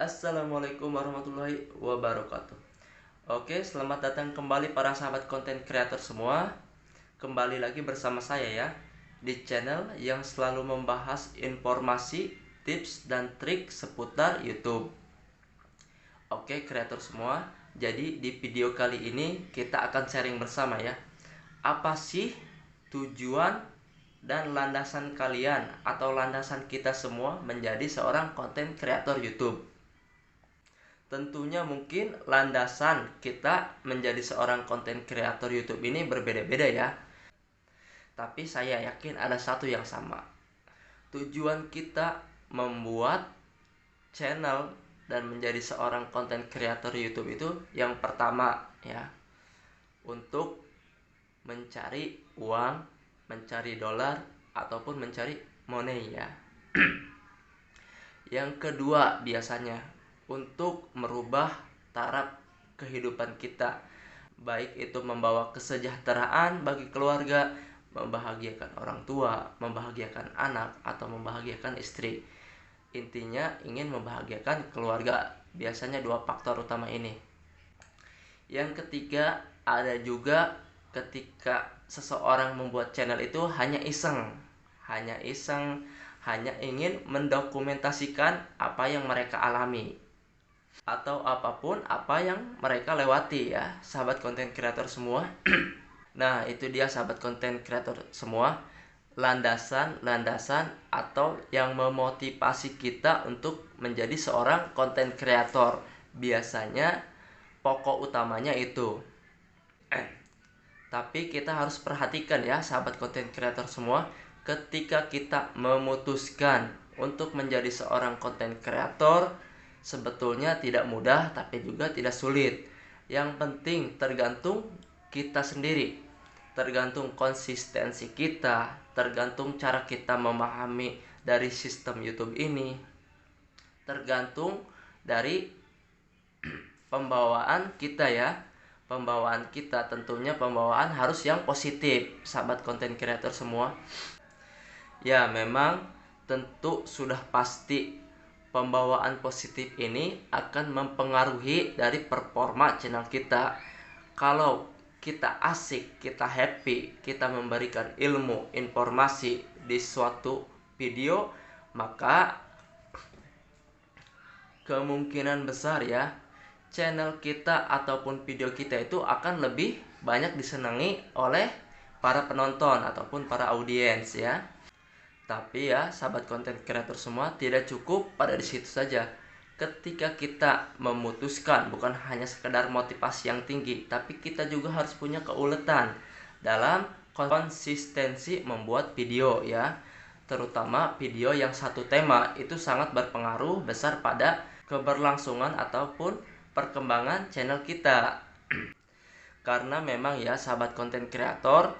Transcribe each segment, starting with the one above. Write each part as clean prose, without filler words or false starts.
Assalamualaikum warahmatullahi wabarakatuh. Oke, selamat datang kembali para sahabat konten kreator semua. Kembali lagi bersama saya ya, di channel yang selalu membahas informasi, tips, dan trik seputar YouTube. Oke, kreator semua, jadi di video kali ini kita akan sharing bersama ya. Apa sih tujuan dan landasan kalian atau landasan kita semua menjadi seorang konten kreator YouTube? Tentunya mungkin landasan kita menjadi seorang konten kreator YouTube ini berbeda-beda ya. Tapi saya yakin ada satu yang sama. Tujuan kita membuat channel dan menjadi seorang konten kreator YouTube itu yang pertama ya, untuk mencari uang, mencari dolar ataupun mencari money ya. Yang kedua biasanya untuk merubah taraf kehidupan kita, baik itu membawa kesejahteraan bagi keluarga, membahagiakan orang tua, membahagiakan anak, atau membahagiakan istri. Intinya ingin membahagiakan keluarga. Biasanya dua faktor utama ini. Yang ketiga, ada juga ketika seseorang membuat channel itu hanya iseng, hanya ingin mendokumentasikan apa yang mereka alami atau apapun apa yang mereka lewati ya, sahabat konten kreator semua. Nah, itu dia sahabat konten kreator semua, landasan atau yang memotivasi kita untuk menjadi seorang konten kreator. Biasanya pokok utamanya itu. Tapi kita harus perhatikan ya sahabat konten kreator semua, ketika kita memutuskan untuk menjadi seorang konten kreator, sebetulnya tidak mudah tapi juga tidak sulit. Yang penting tergantung kita sendiri, tergantung konsistensi kita, tergantung cara kita memahami dari sistem YouTube ini, tergantung dari pembawaan kita ya. Pembawaan kita tentunya pembawaan harus yang positif, sahabat konten kreator semua. Ya, memang tentu sudah pasti pembawaan positif ini akan mempengaruhi dari performa channel kita. Kalau kita asik, kita happy, kita memberikan ilmu, informasi di suatu video, maka kemungkinan besar ya channel kita ataupun video kita itu akan lebih banyak disenangi oleh para penonton ataupun para audiens ya. Tapi ya sahabat konten kreator semua, tidak cukup pada di situ saja. Ketika kita memutuskan, bukan hanya sekedar motivasi yang tinggi, tapi kita juga harus punya keuletan dalam konsistensi membuat video ya. Terutama video yang satu tema itu sangat berpengaruh besar pada keberlangsungan ataupun perkembangan channel kita. Karena memang ya sahabat konten kreator,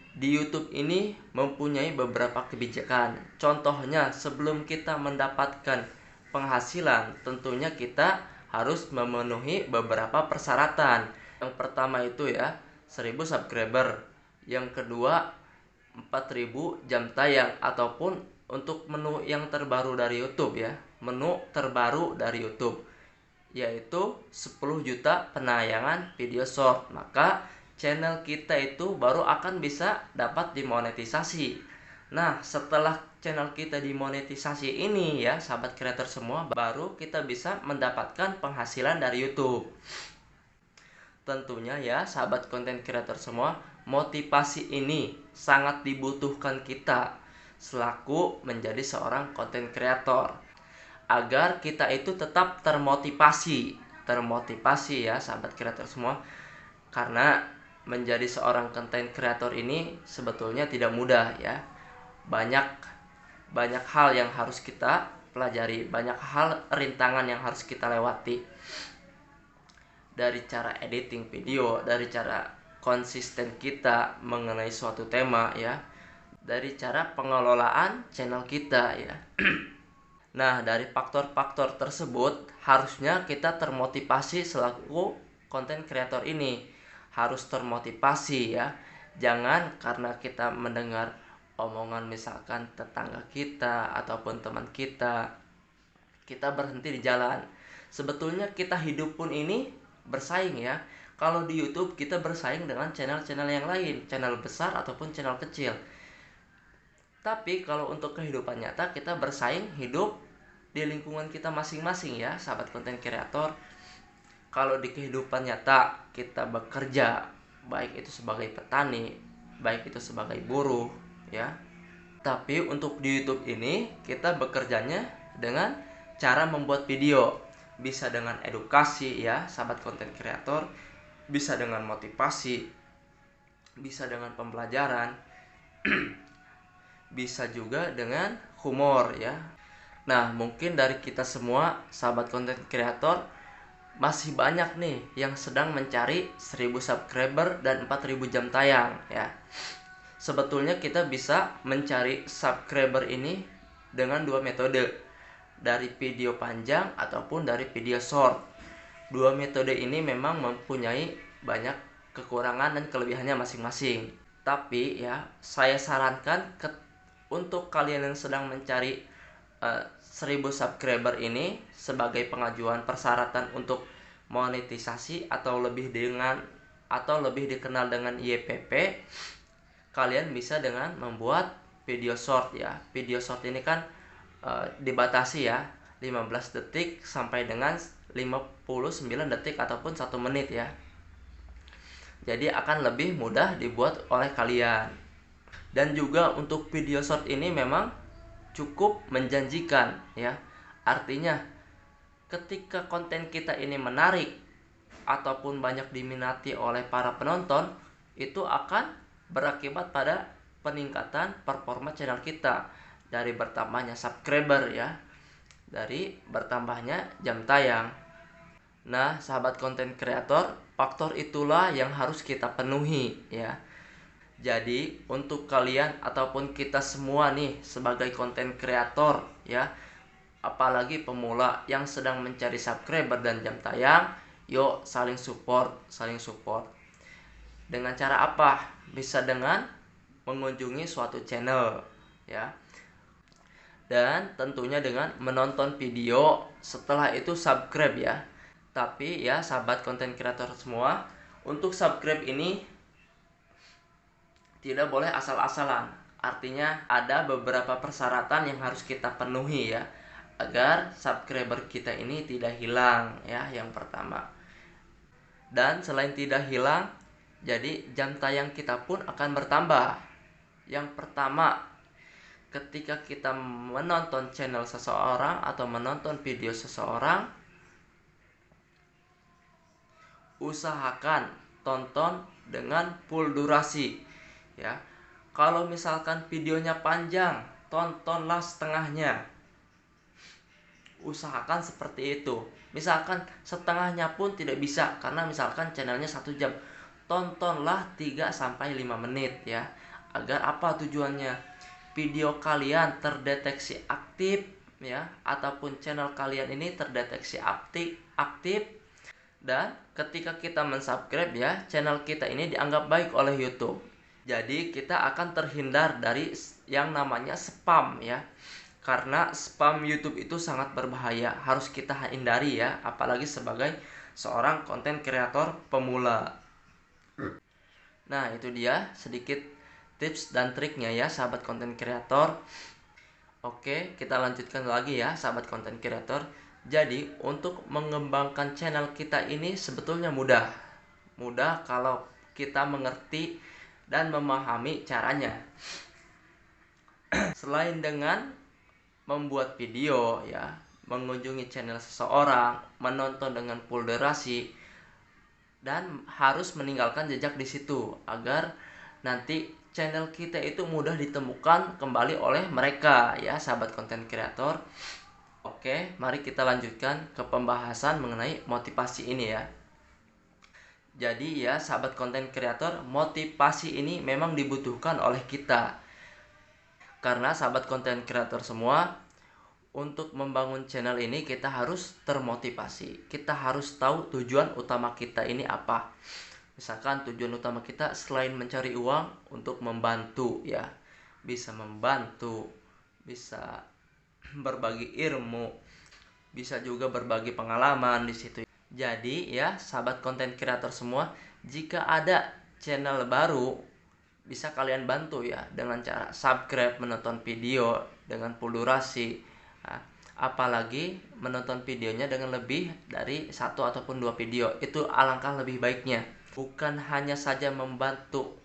di YouTube ini mempunyai beberapa kebijakan. Contohnya, sebelum kita mendapatkan penghasilan, tentunya kita harus memenuhi beberapa persyaratan. Yang pertama itu ya 1000 subscriber. Yang kedua 4000 jam tayang, ataupun untuk menu yang terbaru dari YouTube ya, menu terbaru dari YouTube, yaitu 10 juta penayangan video short, maka channel kita itu baru akan bisa dapat dimonetisasi. Nah, setelah channel kita dimonetisasi ini ya sahabat kreator semua, baru kita bisa mendapatkan penghasilan dari YouTube. Tentunya ya sahabat konten kreator semua, motivasi ini sangat dibutuhkan kita selaku menjadi seorang konten kreator, agar kita itu tetap termotivasi ya sahabat kreator semua. Karena menjadi seorang konten kreator ini sebetulnya tidak mudah ya. Banyak hal yang harus kita pelajari, banyak hal rintangan yang harus kita lewati. Dari cara editing video, dari cara konsisten kita mengenai suatu tema ya, dari cara pengelolaan channel kita ya. Nah, dari faktor-faktor tersebut harusnya kita termotivasi selaku konten kreator ini. Harus termotivasi ya. Jangan karena kita mendengar omongan misalkan tetangga kita ataupun teman kita berhenti di jalan. Sebetulnya kita hidup pun ini bersaing ya. Kalau di YouTube kita bersaing dengan channel-channel yang lain, channel besar ataupun channel kecil. Tapi kalau untuk kehidupan nyata kita bersaing hidup di lingkungan kita masing-masing ya, sahabat konten kreator. Kalau di kehidupan nyata kita bekerja, baik itu sebagai petani, baik itu sebagai buruh ya. Tapi untuk di YouTube ini kita bekerjanya dengan cara membuat video. Bisa dengan edukasi ya, sahabat konten kreator, bisa dengan motivasi, bisa dengan pembelajaran, bisa juga dengan humor ya. Nah, mungkin dari kita semua sahabat konten kreator masih banyak nih yang sedang mencari 1000 subscriber dan 4000 jam tayang ya. Sebetulnya kita bisa mencari subscriber ini dengan dua metode, dari video panjang ataupun dari video short. Dua metode ini memang mempunyai banyak kekurangan dan kelebihannya masing-masing. Tapi ya, saya sarankan untuk kalian yang sedang mencari 1000 subscriber ini sebagai pengajuan persyaratan untuk monetisasi atau lebih dikenal dengan YPP, kalian bisa dengan membuat video short ya. Video short ini kan dibatasi ya, 15 detik sampai dengan 59 detik ataupun 1 menit ya. Jadi akan lebih mudah dibuat oleh kalian. Dan juga untuk video short ini memang cukup menjanjikan ya. Artinya ketika konten kita ini menarik ataupun banyak diminati oleh para penonton, itu akan berakibat pada peningkatan performa channel kita, dari bertambahnya subscriber ya, dari bertambahnya jam tayang. Nah, sahabat konten kreator, faktor itulah yang harus kita penuhi ya. Jadi untuk kalian ataupun kita semua nih sebagai konten kreator ya, apalagi pemula yang sedang mencari subscriber dan jam tayang, yuk saling support. Dengan cara apa? Bisa dengan mengunjungi suatu channel ya. Dan tentunya dengan menonton video, setelah itu subscribe ya. Tapi ya sahabat konten kreator semua, untuk subscribe ini tidak boleh asal-asalan. Artinya ada beberapa persyaratan yang harus kita penuhi ya, agar subscriber kita ini tidak hilang ya, yang pertama. Dan selain tidak hilang, jadi jam tayang kita pun akan bertambah. Yang pertama, ketika kita menonton channel seseorang atau menonton video seseorang, usahakan tonton dengan full durasi ya. Kalau misalkan videonya panjang, tontonlah setengahnya. Usahakan seperti itu. Misalkan setengahnya pun tidak bisa, karena misalkan channelnya 1 jam, tontonlah 3-5 menit ya. Agar apa tujuannya? Video kalian terdeteksi aktif ya, ataupun channel kalian ini terdeteksi aktif, dan ketika kita mensubscribe ya, channel kita ini dianggap baik oleh YouTube. Jadi kita akan terhindar dari yang namanya spam ya. Karena spam YouTube itu sangat berbahaya, harus kita hindari ya, apalagi sebagai seorang konten kreator pemula. Nah, itu dia sedikit tips dan triknya ya sahabat konten kreator. Oke, kita lanjutkan lagi ya sahabat konten kreator. Jadi untuk mengembangkan channel kita ini sebetulnya mudah kalau kita mengerti dan memahami caranya. Selain dengan membuat video ya, mengunjungi channel seseorang, menonton dengan full durasi, dan harus meninggalkan jejak di situ agar nanti channel kita itu mudah ditemukan kembali oleh mereka ya sahabat konten kreator. Oke, mari kita lanjutkan ke pembahasan mengenai motivasi ini ya. Jadi ya sahabat konten kreator, motivasi ini memang dibutuhkan oleh kita. Karena sahabat konten kreator semua, untuk membangun channel ini kita harus termotivasi. Kita harus tahu tujuan utama kita ini apa. Misalkan tujuan utama kita selain mencari uang, untuk membantu ya. Bisa membantu, bisa berbagi ilmu, bisa juga berbagi pengalaman di situ. Jadi ya, sahabat konten kreator semua, jika ada channel baru, bisa kalian bantu ya dengan cara subscribe, menonton video dengan full durasi. Nah, apalagi menonton videonya dengan lebih dari 1 ataupun 2 video, itu alangkah lebih baiknya. Bukan hanya saja membantu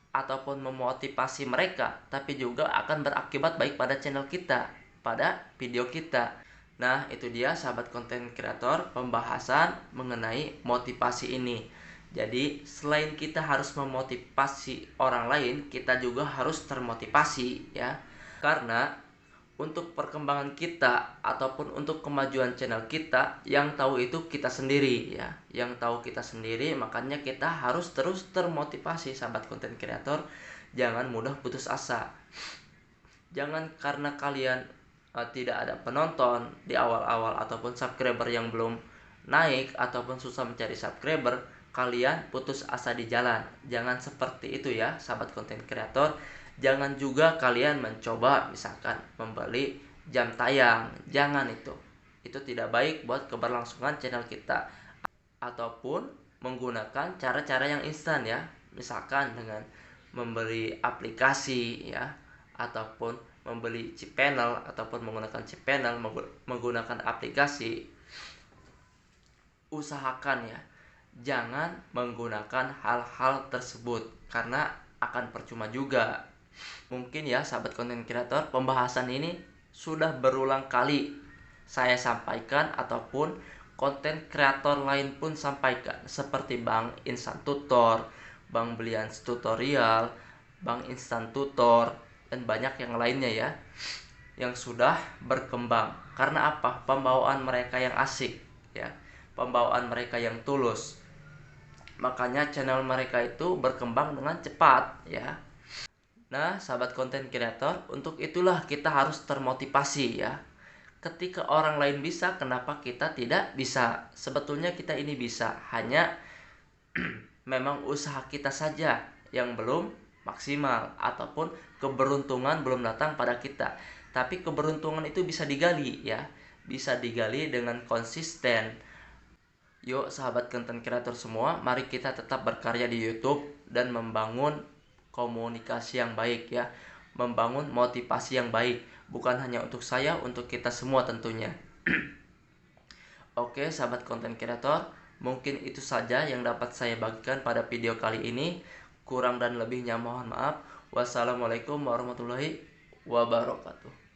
ataupun memotivasi mereka, tapi juga akan berakibat baik pada channel kita, pada video kita. Nah, itu dia sahabat konten kreator, pembahasan mengenai motivasi ini. Jadi, selain kita harus memotivasi orang lain, kita juga harus termotivasi ya. Karena untuk perkembangan kita ataupun untuk kemajuan channel kita, yang tahu itu kita sendiri ya. Yang tahu kita sendiri, makanya kita harus terus termotivasi sahabat konten kreator. Jangan mudah putus asa. Jangan karena kalian tidak ada penonton di awal-awal ataupun subscriber yang belum naik ataupun susah mencari subscriber, kalian putus asa di jalan. Jangan seperti itu ya sahabat konten kreator. Jangan juga kalian mencoba misalkan membeli jam tayang. Jangan itu. Itu tidak baik buat keberlangsungan channel kita. Ataupun menggunakan cara-cara yang instan ya. Misalkan dengan membeli aplikasi ya, ataupun membeli cPanel ataupun menggunakan cPanel, menggunakan aplikasi. Usahakan ya, jangan menggunakan hal-hal tersebut karena akan percuma juga. Mungkin ya sahabat konten kreator, pembahasan ini sudah berulang kali saya sampaikan ataupun konten kreator lain pun sampaikan, seperti Bang Instan Tutor, Bang Belians Tutorial, Bang Instan Tutor, dan banyak yang lainnya ya, yang sudah berkembang. Karena apa? Pembawaan mereka yang asik ya, pembawaan mereka yang tulus, makanya channel mereka itu berkembang dengan cepat ya. Nah sahabat konten kreator, untuk itulah kita harus termotivasi ya. Ketika orang lain bisa, kenapa kita tidak bisa? Sebetulnya kita ini bisa, hanya memang usaha kita saja yang belum maksimal ataupun keberuntungan belum datang pada kita. Tapi keberuntungan itu bisa digali ya, bisa digali dengan konsisten. Yuk sahabat konten kreator semua, mari kita tetap berkarya di YouTube dan membangun komunikasi yang baik ya, membangun motivasi yang baik, bukan hanya untuk saya, untuk kita semua tentunya. Oke sahabat konten kreator, mungkin itu saja yang dapat saya bagikan pada video kali ini. Kurang dan lebihnya mohon maaf. Wassalamualaikum warahmatullahi wabarakatuh.